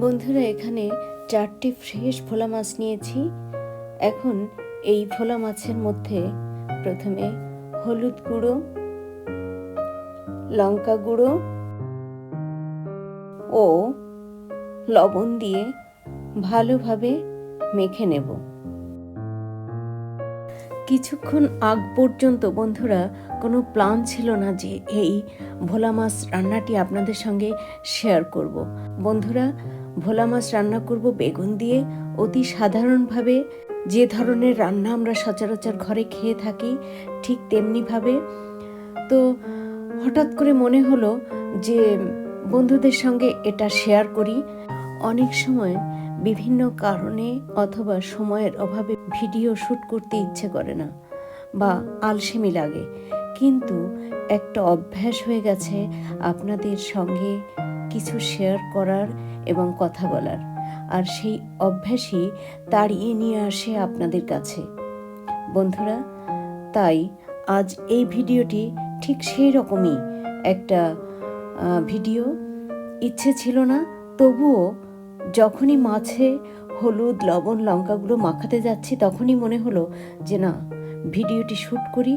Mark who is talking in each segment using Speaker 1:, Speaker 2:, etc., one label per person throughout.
Speaker 1: বন্ধুরা, এখানে 4টে ফ্রেশ ভোলা মাছ নিয়েছি। এখন এই ভোলা মাছের মধ্যে প্রথমে হলুদ গুঁড়ো, লঙ্কা গুঁড়ো ও লবণ দিয়ে ভালোভাবে মেখে নেব। কিছুক্ষণ আগ পর্যন্ত বন্ধুরা কোনো প্ল্যান ছিল না যে এই ভোলা মাছ রান্নাটি আপনাদের সঙ্গে শেয়ার করব। বন্ধুরা, ভোলা মাছ রান্না করব বেগুন দিয়ে, অতি সাধারণভাবে যে ধরনের রান্না আমরা সচরাচর ঘরে খেয়ে থাকি ঠিক তেমনিভাবে। তো হঠাৎ করে মনে হলো যে বন্ধুদের সঙ্গে এটা শেয়ার করি। অনেক সময় বিভিন্ন কারণে অথবা সময়ের অভাবে ভিডিও শ্যুট করতে ইচ্ছে করে না বা আলসেমি লাগে, কিন্তু একটা অভ্যাস হয়ে গেছে আপনাদের সঙ্গে কিছু শেয়ার করার এবং কথা বলার, আর সেই অভ্যাসই তাড়িয়ে নিয়ে আসে আপনাদের কাছে। বন্ধুরা, তাই আজ এই ভিডিওটি ঠিক সেই রকমই একটা ভিডিও। ইচ্ছে ছিল না, তবুও যখনই মাছে হলুদ, লবণ, লঙ্কাগুলো মাখাতে যাচ্ছি তখনই মনে হলো যে না, ভিডিওটি শ্যুট করি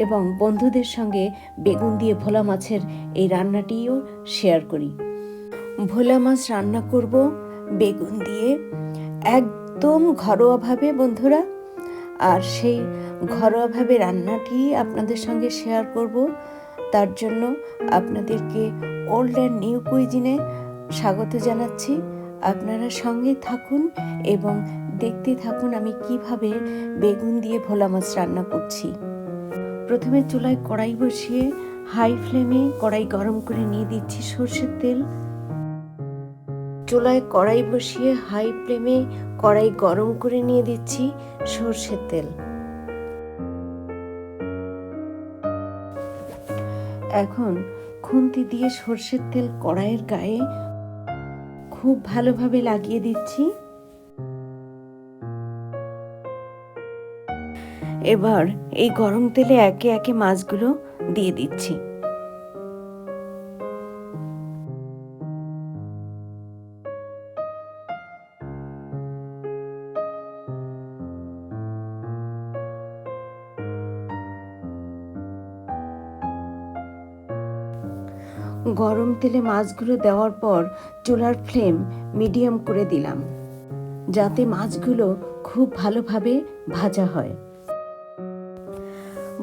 Speaker 1: এবং বন্ধুদের সঙ্গে বেগুন দিয়ে ভোলা মাছের এই রান্নাটিও শেয়ার করি। ভোলা মাছ রান্না করব বেগুন দিয়ে, একদম ঘরোয়াভাবে বন্ধুরা। আর সেই ঘরোয়াভাবে রান্নাটি আপনাদের সঙ্গে শেয়ার করব। তার জন্য আপনাদেরকে ওল্ড অ্যান্ড নিউ কুইজিনে স্বাগত জানাচ্ছি। আপনারা সঙ্গে থাকুন এবং দেখতে থাকুন আমি কিভাবে বেগুন দিয়ে ভোলা মাছ রান্না করছি। প্রথমে চুলায় কড়াই বসিয়ে হাই ফ্লেমে কড়াই গরম করে নিয়ে দিচ্ছি সরষের তেল। চুলায় কড়াই বসিয়ে হাই ফ্লেমে কড়াই গরম করে নিয়ে দিচ্ছি সরষের তেল। এখন খুন্তি দিয়ে সরষের তেল কড়াইয়ের গায়ে খুব ভালোভাবে লাগিয়ে দিচ্ছি। এবার এই গরম তেলে একে একে মাছগুলো দিয়ে দিচ্ছি। গরম তেলে মাছগুলো দেওয়ার পর চুলার ফ্লেম মিডিয়াম করে দিলাম, যাতে মাছগুলো খুব ভালোভাবে ভাজা হয়।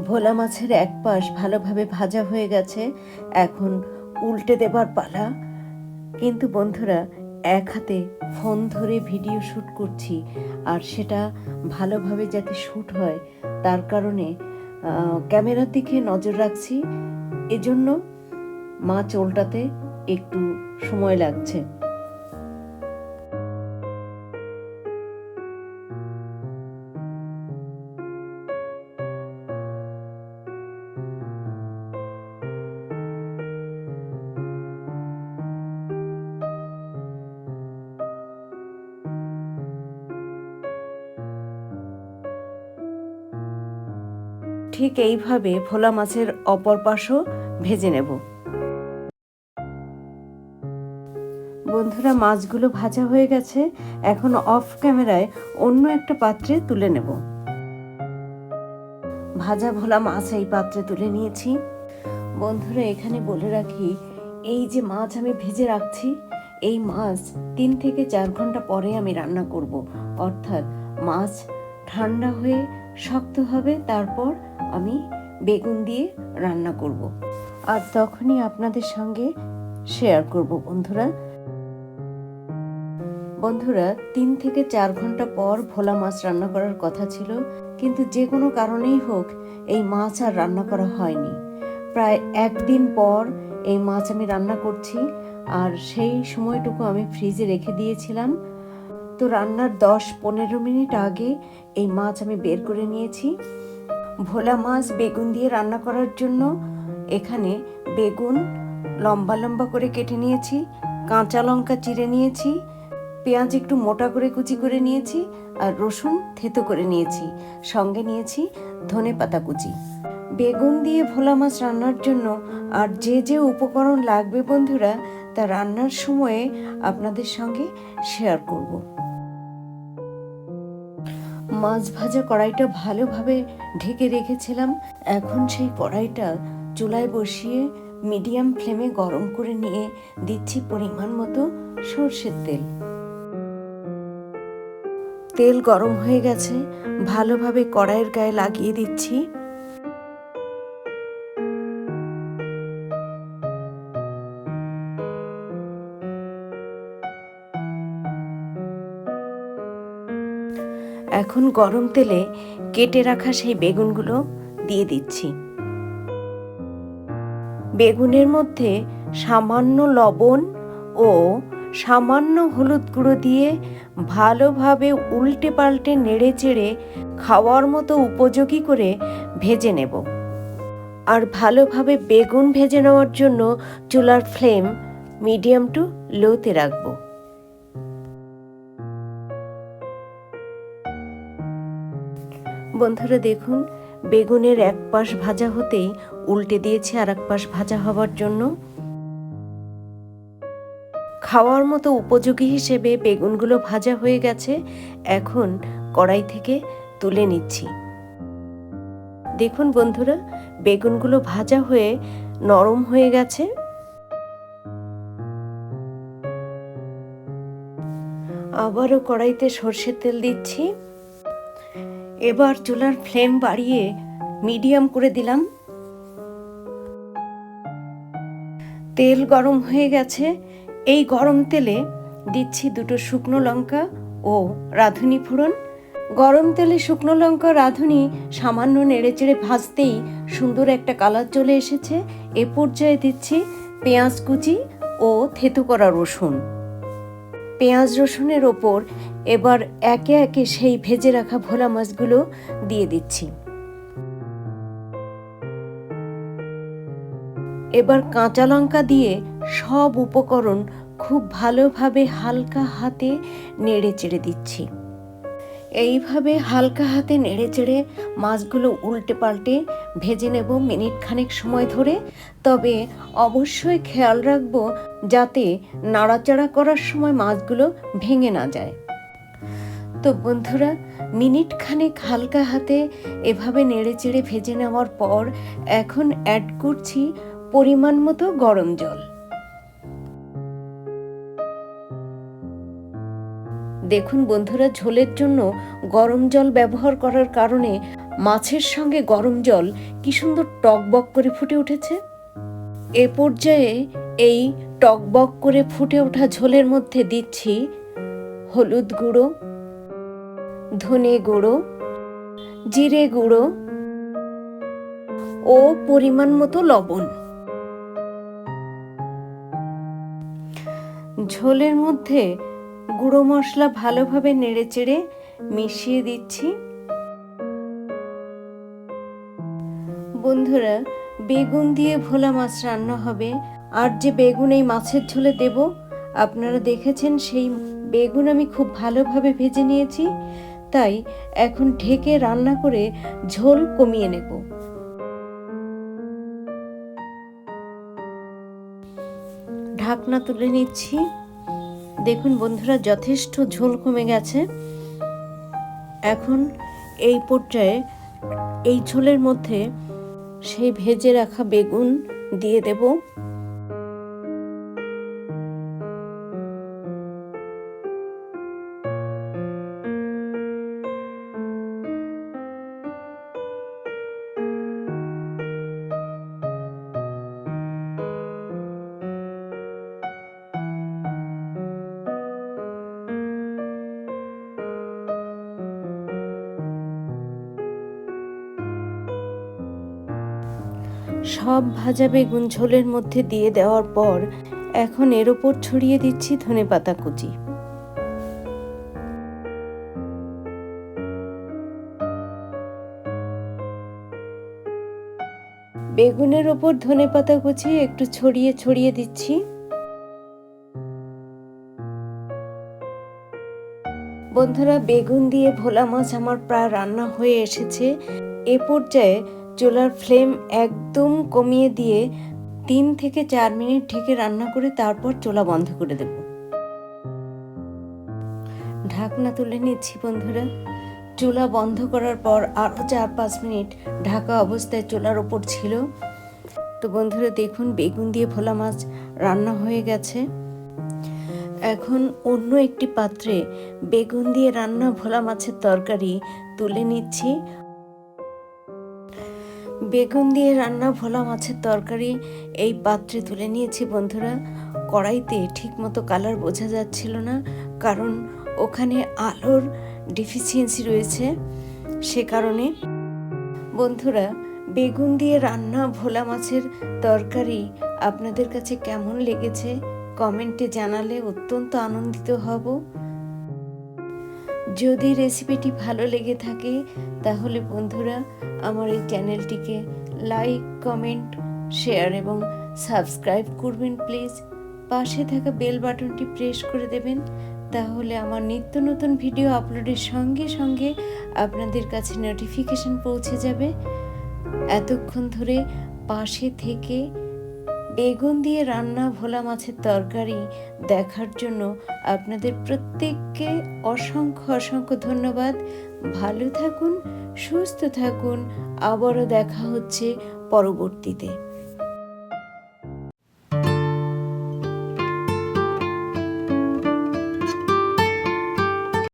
Speaker 1: ভোলা মাছের এক পাশ ভালোভাবে ভাজা হয়ে গেছে, এখন উল্টে দেবার পালা। কিন্তু বন্ধুরা, এক হাতে ফোন ধরে ভিডিও শ্যুট করছি, আর সেটা ভালোভাবে যাতে শ্যুট হয় তার কারণে ক্যামেরার দিকে নজর রাখছি। এজন্য মাছ উল্টাতে একটু সময় লাগছে। ঠিক এইভাবে ভোলা মাছের অপর পাশও ভেজে নেব। বন্ধুরা, মাছগুলো ভাজা হয়ে গেছে, এখন অফ ক্যামেরায় অন্য একটা পাত্রে তুলে নেব। ভাজা ভোলা মাছ এই পাত্রে তুলে নিয়েছি। বন্ধুরা, এখানে বলে রাখি, এই যে মাছ আমি ভেজে রাখছি, এই মাছ 3 থেকে 4 ঘন্টা পরে আমি রান্না করব। অর্থাৎ মাছ ঠান্ডা হয়ে শক্ত হবে, তারপর আমি বেগুন দিয়ে রান্না করব, আর তখনই আপনাদের সঙ্গে শেয়ার করব। বন্ধুরা 3 থেকে 4 ঘন্টা পর ভোলা মাছ রান্না করার কথা ছিল, কিন্তু যে কোনো কারণেই হোক এই মাছ আর রান্না করা হয়নি। প্রায় 1 দিন পর এই মাছ আমি রান্না করছি, আর সেই সময়টুকু আমি ফ্রিজে রেখে দিয়েছিলাম। তো রান্নার 10-15 মিনিট আগে এই মাছ আমি বের করে নিয়েছি। ভোলা মাছ বেগুন দিয়ে রান্না করার জন্য এখানে বেগুন লম্বা লম্বা করে কেটে নিয়েছি, কাঁচা লঙ্কা চিড়ে নিয়েছি, পেঁয়াজ একটু মোটা করে কুচি করে নিয়েছি, আর রসুন থেতো করে নিয়েছি, সঙ্গে নিয়েছি ধনেপাতা কুচি। বেগুন দিয়ে ভোলা মাছ রান্নার জন্য আর যে যে উপকরণ লাগবে বন্ধুরা, তা রান্নার সময়ে আপনাদের সঙ্গে শেয়ার করব। মাছ ভাজা কড়াইটা ভালোভাবে ঢেকে রেখেছিলাম। এখন সেই কড়াইটা চুলায় বসিয়ে মিডিয়াম ফ্লেমে গরম করে নিয়ে দিচ্ছি পরিমাণ মতো সরষের তেল। তেল গরম হয়ে গেছে, ভালোভাবে কড়াইয়ের গায়ে লাগিয়ে দিচ্ছি। এখন গরম তেলে কেটে রাখা সেই বেগুনগুলো দিয়ে দিচ্ছি। বেগুনের মধ্যে সামান্য লবণ ও সামান্য হলুদ গুঁড়ো দিয়ে ভালোভাবে উল্টে পাল্টে নেড়ে চেড়ে খাওয়ার মতো উপযোগী করে ভেজে নেব। আর ভালোভাবে বেগুন ভেজে নেওয়ার জন্য চুলার ফ্লেম মিডিয়াম টু লোতে রাখবো। বন্ধুরা দেখুন, বেগুনের এক পাশ ভাজা হতেই উল্টে দিয়েছি আর এক পাশ ভাজা হওয়ার জন্য। খাওয়ার মতো উপযোগী হিসেবে বেগুনগুলো ভাজা হয়ে গেছে। এখন কড়াই থেকে তুলে নিচ্ছি। দেখুন বন্ধুরা, বেগুনগুলো ভাজা হয়ে নরম হয়ে গেছে। আবারও কড়াইতে সরষের তেল দিচ্ছি। এবার চুলার ফ্লেম বাড়িয়ে মিডিয়াম করে দিলাম। তেল গরম হয়ে গেছে। এই গরম তেলে দিচ্ছি 2 শুকনো লঙ্কা ও রাঁধুনি ফোড়ন। গরম তেলে শুকনো লঙ্কা রাঁধুনি সামান্য নেড়েচেড়ে ভাজতেই সুন্দর একটা কালার চলে এসেছে। এ পর্যায়ে দিচ্ছি পেঁয়াজ কুচি ও থেতো করা রসুন। পেঁয়াজ রসুনের ওপর এবার একে একে সেই ভেজে রাখা ভোলা মাছগুলো দিয়ে দিচ্ছি। এবার কাঁচা লঙ্কা দিয়ে সব উপকরণ খুব ভালোভাবে হালকা হাতে নেড়ে চেড়ে দিচ্ছি। এইভাবে হালকা হাতে নেড়ে চেড়ে মাছগুলো উল্টে পাল্টে ভেজে নেব মিনিট খানেক সময় ধরে। তবে অবশ্যই খেয়াল রাখবো যাতে নাড়াচাড়া করার সময় মাছগুলো ভেঙে না যায়। তো বন্ধুরা, মিনিট খানেক হালকা হাতে এভাবে নেড়ে চেড়ে ভেজে নেওয়ার পর এখন অ্যাড করছি পরিমাণ মতো গরম জল। দেখুন বন্ধুরা, ঝোলের জন্য গরম জল ব্যবহার করার কারণে মাছের সঙ্গে গরম জল কি সুন্দর টকবক করে ফুটে উঠেছে। এ পর্যায়ে এই টকবক করে ফুটে ওঠা ঝোলের মধ্যে দিচ্ছি হলুদ গুঁড়ো, ধনে গুঁড়ো, জিরে গুঁড়ো ও পরিমাণ মতো লবণ। ঝোলের মধ্যে গুঁড়ো মশলা ভালোভাবে নেড়েচেড়ে মিশিয়ে দিচ্ছি। বন্ধুরা, বেগুন দিয়ে ভোলা মাছ রান্না হবে। আর যে বেগুন এই মাছের ঝোলে দেব, আপনারা দেখেছেন সেই বেগুন আমি খুব ভালোভাবে ভেজে নিয়েছি। তাই এখন ঢেকে রান্না করে ঝোল কমিয়ে নেব। ঢাকনা তুলে নিচ্ছি। দেখুন বন্ধুরা, যথেষ্ট ঝোল কমে গেছে। এখন এই পর্যায়ে এই ঝোলের মধ্যে সেই ভেজে রাখা বেগুন দিয়ে দেব। সব ভাজা বেগুন ঝোলের মধ্যে দিয়ে দেওয়ার পর এখন এর ওপর ছড়িয়ে দিচ্ছি ধনেপাতা কুচি। বেগুনের ওপর ধনেপাতা কুচি একটু ছড়িয়ে ছড়িয়ে দিচ্ছি। বন্ধুরা, বেগুন দিয়ে ভোলা মাছ আমার প্রায় রান্না হয়ে এসেছে। এ পর্যায়ে চুলার ফ্লেম একদম কমিয়ে দিয়ে 3 থেকে 4 মিনিট ঢেকে রান্না করে তারপর চুলা বন্ধ করে দেব। ঢাকনা তুলে নিচ্ছি বন্ধুরা। চুলা বন্ধ করার পর আরও 4-5 মিনিট ঢাকা অবস্থায় চুলার ওপর ছিল। তো বন্ধুরা দেখুন, বেগুন দিয়ে ভোলা মাছ রান্না হয়ে গেছে। এখন অন্য একটি পাত্রে বেগুন দিয়ে রান্না ভোলা মাছের তরকারি তুলে নিচ্ছি। বেগুন দিয়ে রান্না ভোলা মাছের তরকারি এই পাত্রে তুলে নিয়েছি বন্ধুরা। কড়াইতে ঠিকমতো কালার বোঝা যাচ্ছিল না, কারণ ওখানে আলোর ডিফিসিয়েন্সি রয়েছে। সে কারণে বন্ধুরা, বেগুন দিয়ে রান্না ভোলা মাছের তরকারি আপনাদের কাছে কেমন লেগেছে কমেন্টে জানালে অত্যন্ত আনন্দিত হব। যদি রেসিপিটি ভালো লেগে থাকে তাহলে বন্ধুরা আমার এই চ্যানেলটিকে লাইক, কমেন্ট, শেয়ার এবং সাবস্ক্রাইব করবেন প্লিজ। পাশে থাকা বেল বাটনটি প্রেস করে দেবেন, তাহলে আমার নিত্য নতুন ভিডিও আপলোডের সঙ্গে সঙ্গে আপনাদের কাছে নোটিফিকেশন পৌঁছে যাবে। এতক্ষণ ধরে পাশে থেকে বেগুন দিয়ে রান্না ভোলা মাছের তরকারি দেখার জন্য আপনাদের প্রত্যেককে অসংখ্য অসংখ্য ধন্যবাদ। ভালো থাকুন, সুস্থ থাকুন। আবারও দেখা হচ্ছে পরবর্তীতে।